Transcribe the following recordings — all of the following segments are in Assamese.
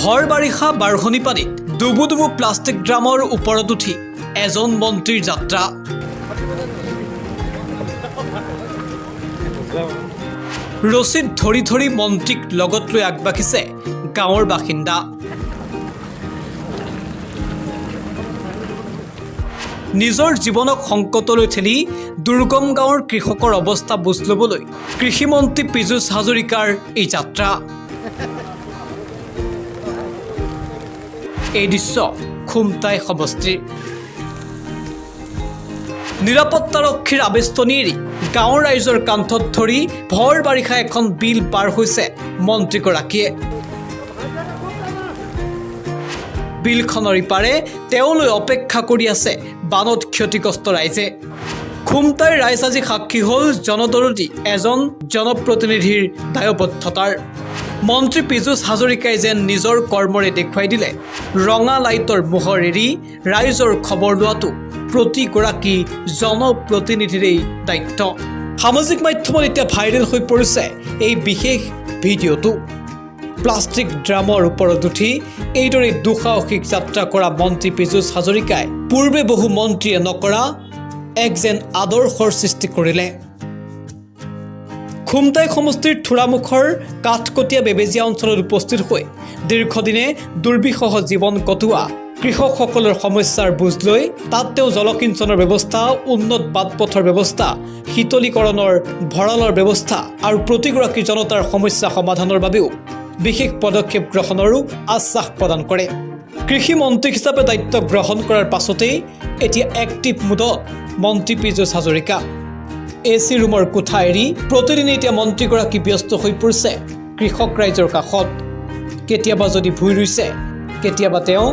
ভৰ বাৰিষা বাঢ়নি পানীত ডুবু ডুবু প্লাষ্টিক ড্ৰামৰ ওপৰত উঠি এজন মন্ত্ৰীৰ যাত্ৰা। ৰছীত ধৰি ধৰি মন্ত্ৰীক লগত লৈ আগবাঢ়িছে গাঁৱৰ বাসিন্দা। নিজৰ জীৱনক সংকটলৈ ঠেলি দুৰ্গম গাঁৱৰ কৃষকৰ অৱস্থা বুজ ল'বলৈ কৃষিমন্ত্ৰী পীযুষ হাজৰিকাৰ এই যাত্ৰা। এই দৃশ্য খুমটাই সমষ্টিৰ। নিৰাপত্তাৰক্ষীৰ আবেষ্টনী এৰি গাঁৱৰ ৰাইজৰ কান্ধত ধৰি ভৰ বাৰিষা এখন বিল পাৰ হৈছে মন্ত্ৰীগৰাকীয়ে। বিলখনৰ ইপাৰে তেওঁলৈ অপেক্ষা কৰি আছে বানত ক্ষতিগ্ৰস্ত ৰাইজে। খুমটাইৰ ৰাইজ আজি সাক্ষী হ'ল জনদৰদী এজন জনপ্ৰতিনিধিৰ দায়বদ্ধতাৰ। মন্ত্ৰী পীযুষ হাজৰিকাই যেন নিজৰ কৰ্মৰে দেখুৱাই দিলে ৰঙা লাইটৰ মোহৰ এৰি ৰাইজৰ খবৰ লোৱাটো প্ৰতিগৰাকী জনপ্ৰতিনিধিৰেই দায়িত্ব। সামাজিক মাধ্যমত এতিয়া ভাইৰেল হৈ পৰিছে এই বিশেষ ভিডিঅ'টো। প্লাষ্টিক ড্ৰামৰ ওপৰত উঠি এইদৰে দুঃসাহসিক যাত্ৰা কৰা মন্ত্ৰী পীযুষ হাজৰিকাই পূৰ্বে বহু মন্ত্ৰীয়ে নকৰা এক যেন আদৰ্শৰ সৃষ্টি কৰিলে। খুমটাই সমষ্টিৰ থোৰামুখৰ কাঠকটীয়া বেবেজীয়া অঞ্চলত উপস্থিত হৈ দীৰ্ঘদিনে দুৰ্বিষহ জীৱন কটোৱা কৃষকসকলৰ সমস্যাৰ বুজ লৈ তাত তেওঁ জলসিঞ্চনৰ ব্যৱস্থা, উন্নত বাটপথৰ ব্যৱস্থা, শীতলীকৰণৰ ভঁৰালৰ ব্যৱস্থা আৰু প্ৰতিগৰাকী জনতাৰ সমস্যা সমাধানৰ বাবেও বিশেষ পদক্ষেপ গ্ৰহণৰো আশ্বাস প্ৰদান কৰে। কৃষি মন্ত্ৰী হিচাপে দায়িত্ব গ্ৰহণ কৰাৰ পাছতেই এতিয়া এক্টিভ মুডত মন্ত্ৰী পীযুষ হাজৰিকা। AC ৰুমৰ কোঠা এৰি প্ৰতিদিনে এতিয়া মন্ত্ৰীগৰাকী ব্যস্ত হৈ পৰিছে কৃষক ৰাইজৰ কাষত। কেতিয়াবা যদি ভুই ৰুইছে, কেতিয়াবা তেওঁ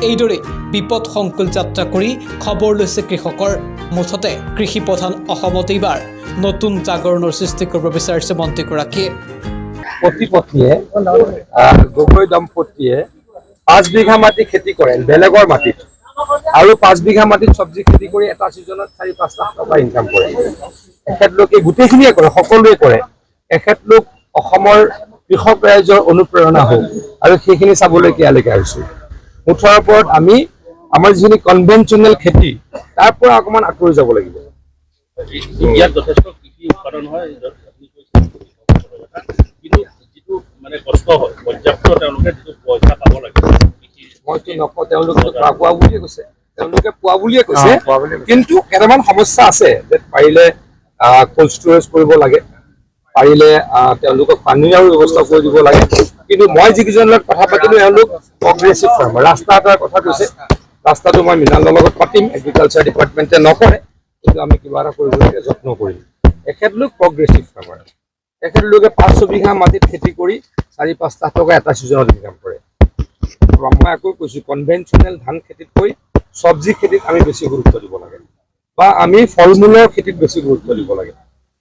এইদৰে বিপদ সংকুল যাত্ৰা কৰি খবৰ লৈছে কৃষকৰ। মুঠতে কৃষি প্ৰধান অসমত এইবাৰ নতুন জাগৰণৰ সৃষ্টি কৰিব বিচাৰিছে মন্ত্ৰীগৰাকীয়ে। পতিপত্নীয়ে গগৈ দম্পতীয়ে 5 বিঘা মাটি খেতি কৰে বেলেগৰ মাটিত, আৰু 5 বিঘা মাটিত চব্জি খেতি কৰি এটা ছিজনত 4-5 লাখ টকা ইনকাম কৰে। এখেতলোকে গোটেইখিনিয়ে কৰে, সকলোৱে কৰে। এখেতলোক অসমৰ কৃষক ৰাইজৰ অনুপ্ৰেৰণা হওক, আৰু সেইখিনি চাবলৈ ইয়ালৈকে আহিছোঁ। মুঠৰ ওপৰত আমি আমাৰ যিখিনি কনভেনশ্যনেল খেতি তাৰ পৰা অকণমান আঁতৰি যাব লাগিব। ইয়াত যথেষ্ট কৃষি উৎপাদন হয়, কিন্তু যিটো মানে কষ্ট হয়, পৰ্যাপ্ত তেওঁলোকে যিটো পইচা পাব লাগে মইতো নকওঁ, তেওঁলোকে পোৱা বুলিয়ে কৈছে, কিন্তু কেইটামান সমস্যা আছে যে পাৰিলে কোল্ড ষ্টৰেজ কৰিব লাগে, পাৰিলে তেওঁলোকক পানীৰ ব্যৱস্থা কৰি দিব লাগে। কিন্তু মই যিকেইজনৰ লগত কথা পাতিলোঁ এওঁলোক প্ৰগ্ৰেছিভ ফাৰ্মাৰ। ৰাস্তা এটাৰ কথা কৈছে, ৰাস্তাটো মই মৃণালৰ লগত পাতিম, এগ্ৰিকালচাৰ ডিপাৰ্টমেণ্টে নকৰে, কিন্তু আমি কিবা এটা কৰিবলৈকে যত্ন কৰিম। এখেতলোক প্ৰগ্ৰেছিভ ফাৰ্মাৰ। এখেতলোকে 500 বিঘা মাটিত খেতি কৰি 4-5 লাখ টকা এটা ছিজনত ইনকাম কৰে। মই আকৌ কৈছোঁ, কনভেনশ্যনেল ধান খেতিতকৈ চব্জি খেতিত আমি বেছি গুৰুত্ব দিব লাগে, বা আমি ফল মূলৰ খেতিত বেছি গুৰুত্ব দিব লাগে।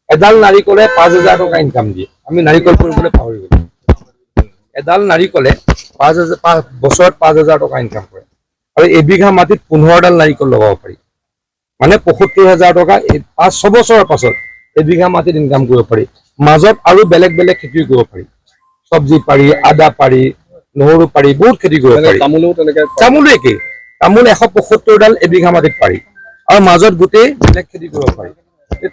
এডাল নাৰিকলে 5,000 টকা ইনকাম দিয়ে, আমি নাৰিকল কৰিবলৈ পাহৰি গ'লো। এডাল নাৰিকলে বছৰত 5,000 টকা ইনকাম কৰে, আৰু এবিঘা মাটিত 15ডাল নাৰিকল লগাব পাৰি, মানে 75,000 টকা 5-6 বছৰৰ পাছত এবিঘা মাটিত ইনকাম কৰিব পাৰি। মাজত আৰু বেলেগ বেলেগ খেতি কৰিব পাৰি, চব্জি পাৰি, আদা পাৰি, নহৰু পাৰি, বহুত খেতি কৰিব পাৰি। তামোলো একেই, তামোল 175ডাল এবিঘা মাটিত পাৰি, আৰু মাজত গোটেই বেলেগ খেতি কৰিব পাৰি।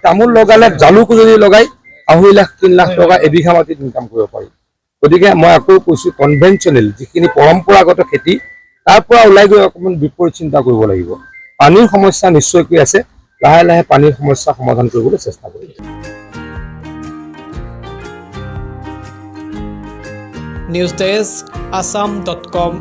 তামোল লগালে জালুকো যদি লগাই 2.5 লাখ 3 লাখ টকা এবিঘা মাটিত ইনকাম কৰিব পাৰি। গতিকে মই আকৌ কৈছোঁ, কনভেনশ্যনেল যিখিনি পৰম্পৰাগত খেতি তাৰ পৰা ওলাই গৈ অকণমান বিপৰীত চিন্তা কৰিব লাগিব। পানীৰ সমস্যা নিশ্চয়কৈ আছে, লাহে লাহে পানীৰ সমস্যা সমাধান কৰিবলৈ চেষ্টা কৰিম। News desk assam.com